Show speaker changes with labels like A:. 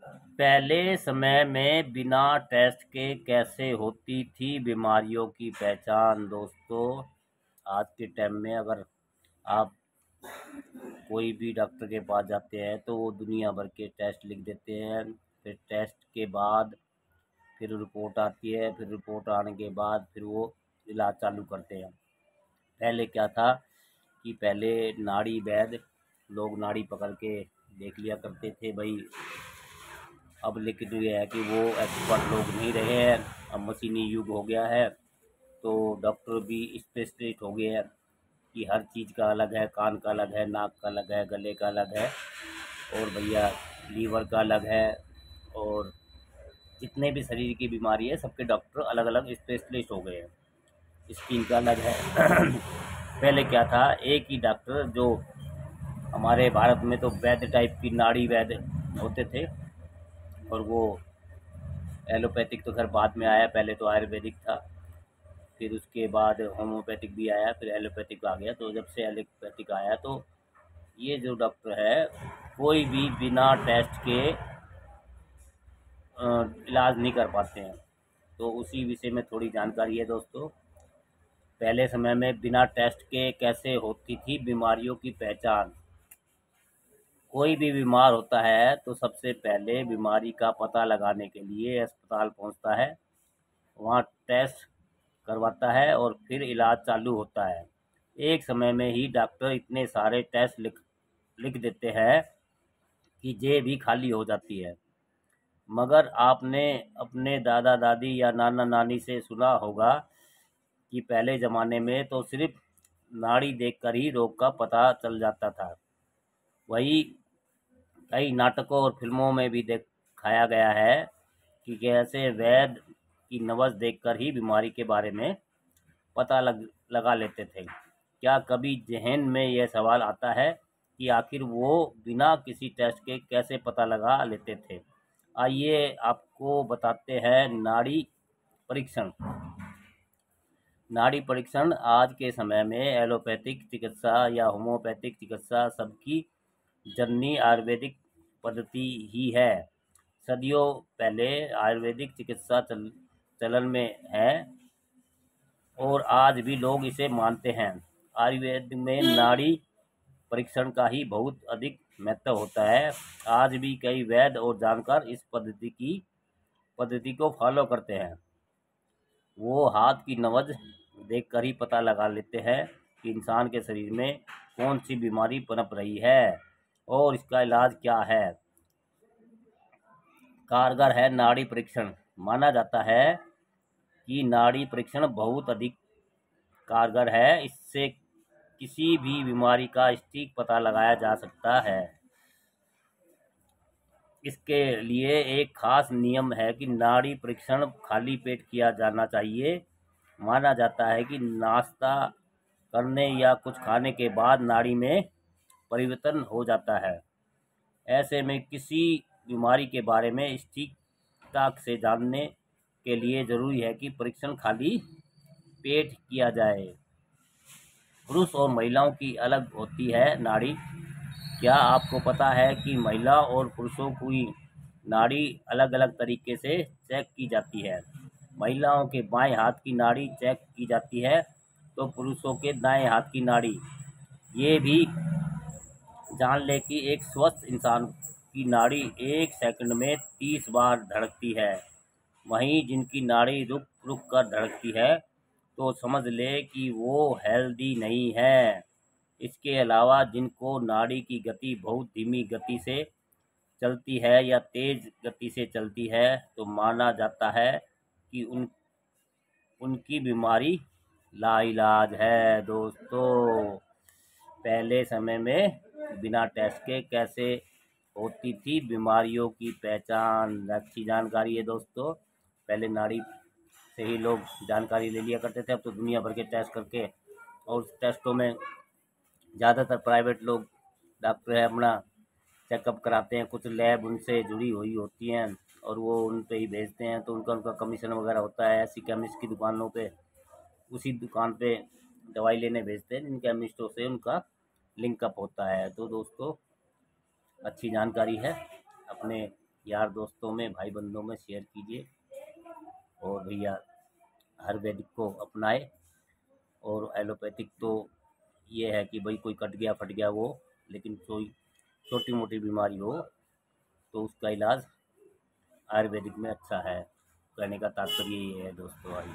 A: पहले समय में बिना टेस्ट के कैसे होती थी बीमारियों की पहचान। दोस्तों, आज के टाइम में अगर आप कोई भी डॉक्टर के पास जाते हैं तो वो दुनिया भर के टेस्ट लिख देते हैं। फिर टेस्ट के बाद फिर रिपोर्ट आती है, फिर रिपोर्ट आने के बाद फिर वो इलाज चालू करते हैं। पहले क्या था कि पहले नाड़ी वैद्य लोग नाड़ी पकड़ के देख लिया करते थे भाई। अब लेकिन ये है कि वो एक्सपर्ट लोग नहीं रहे हैं, अब मशीनी युग हो गया है, तो डॉक्टर भी स्पेशलिस्ट हो गए हैं कि हर चीज़ का अलग है। कान का अलग है, नाक का अलग है, गले का अलग है, और भैया लीवर का अलग है, और जितने भी शरीर की बीमारी है सबके डॉक्टर अलग अलग स्पेशलिस्ट हो गए हैं। स्किन का अलग है। पहले क्या था, एक ही डॉक्टर जो हमारे भारत में तो वैद्य टाइप की नाड़ी वैद्य होते थे, और वो एलोपैथिक तो खैर बाद में आया, पहले तो आयुर्वेदिक था, फिर उसके बाद होम्योपैथिक भी आया, फिर एलोपैथिक आ गया। तो जब से एलोपैथिक आया तो ये जो डॉक्टर है कोई भी बिना टेस्ट के इलाज नहीं कर पाते हैं। तो उसी विषय में थोड़ी जानकारी है दोस्तों। पहले समय में बिना टेस्ट के कैसे होती थी बीमारियों की पहचान। कोई भी बीमार होता है तो सबसे पहले बीमारी का पता लगाने के लिए अस्पताल पहुंचता है, वहां टेस्ट करवाता है और फिर इलाज चालू होता है। एक समय में ही डॉक्टर इतने सारे टेस्ट लिख लिख देते हैं कि जेब भी खाली हो जाती है। मगर आपने अपने दादा दादी या नाना नानी से सुना होगा कि पहले ज़माने में तो सिर्फ नाड़ी देखकर ही रोग का पता चल जाता था। वही कई नाटकों और फिल्मों में भी दिखाया गया है कि कैसे वैद्य की नब्ज देखकर ही बीमारी के बारे में पता लगा लेते थे। क्या कभी ज़हन में यह सवाल आता है कि आखिर वो बिना किसी टेस्ट के कैसे पता लगा लेते थे? आइए आपको बताते हैं नाड़ी परीक्षण। नाड़ी परीक्षण आज के समय में एलोपैथिक चिकित्सा या होम्योपैथिक चिकित्सा सबकी जननी आयुर्वेदिक पद्धति ही है। सदियों पहले आयुर्वेदिक चिकित्सा चलन में है और आज भी लोग इसे मानते हैं। आयुर्वेद में नाड़ी परीक्षण का ही बहुत अधिक महत्व होता है। आज भी कई वैद्य और जानकार इस पद्धति को फॉलो करते हैं। वो हाथ की नब्ज देखकर ही पता लगा लेते हैं कि इंसान के शरीर में कौन सी बीमारी पनप रही है और इसका इलाज क्या है। कारगर है नाड़ी परीक्षण। माना जाता है कि नाड़ी परीक्षण बहुत अधिक कारगर है। इससे किसी भी बीमारी का सटीक पता लगाया जा सकता है। इसके लिए एक खास नियम है कि नाड़ी परीक्षण खाली पेट किया जाना चाहिए। माना जाता है कि नाश्ता करने या कुछ खाने के बाद नाड़ी में परिवर्तन हो जाता है। ऐसे में किसी बीमारी के बारे में सटीकता से जानने के लिए ज़रूरी है कि परीक्षण खाली पेट किया जाए। पुरुष और महिलाओं की अलग होती है नाड़ी। क्या आपको पता है कि महिला और पुरुषों की नाड़ी अलग अलग तरीके से चेक की जाती है? महिलाओं के बाएं हाथ की नाड़ी चेक की जाती है तो पुरुषों के दाएं हाथ की नाड़ी। ये भी जान ले कि एक स्वस्थ इंसान की नाड़ी एक सेकंड में 30 बार धड़कती है। वहीं जिनकी नाड़ी रुक रुक कर धड़कती है तो समझ ले कि वो हेल्दी नहीं है। इसके अलावा जिनको नाड़ी की गति बहुत धीमी गति से चलती है या तेज गति से चलती है तो माना जाता है कि उनकी बीमारी लाइलाज है। दोस्तों, पहले समय में बिना टेस्ट के कैसे होती थी बीमारियों की पहचान। अच्छी जानकारी है दोस्तों। पहले नाड़ी से ही लोग जानकारी ले लिया करते थे, अब तो दुनिया भर के टेस्ट करके, और उस टेस्टों में ज़्यादातर प्राइवेट लोग डॉक्टर है अपना चेकअप कराते हैं। कुछ लैब उनसे जुड़ी हुई होती हैं और वो उन पे ही भेजते हैं, तो उनका उनका कमीशन वगैरह होता है। ऐसी केमिस्ट की दुकानों पे, उसी दुकान पे दवाई लेने भेजते हैं जिन केमिस्टों से उनका लिंकअप होता है। तो दोस्तों, अच्छी जानकारी है। अपने यार दोस्तों में, भाई बंधुओं में शेयर कीजिए। और भैया आयुर्वेदिक को अपनाए। और एलोपैथिक तो ये है कि भाई कोई कट गया फट गया वो, लेकिन कोई छोटी मोटी बीमारी हो तो उसका इलाज आयुर्वेदिक में अच्छा है। कहने का तात्पर्य ये है दोस्तों। आई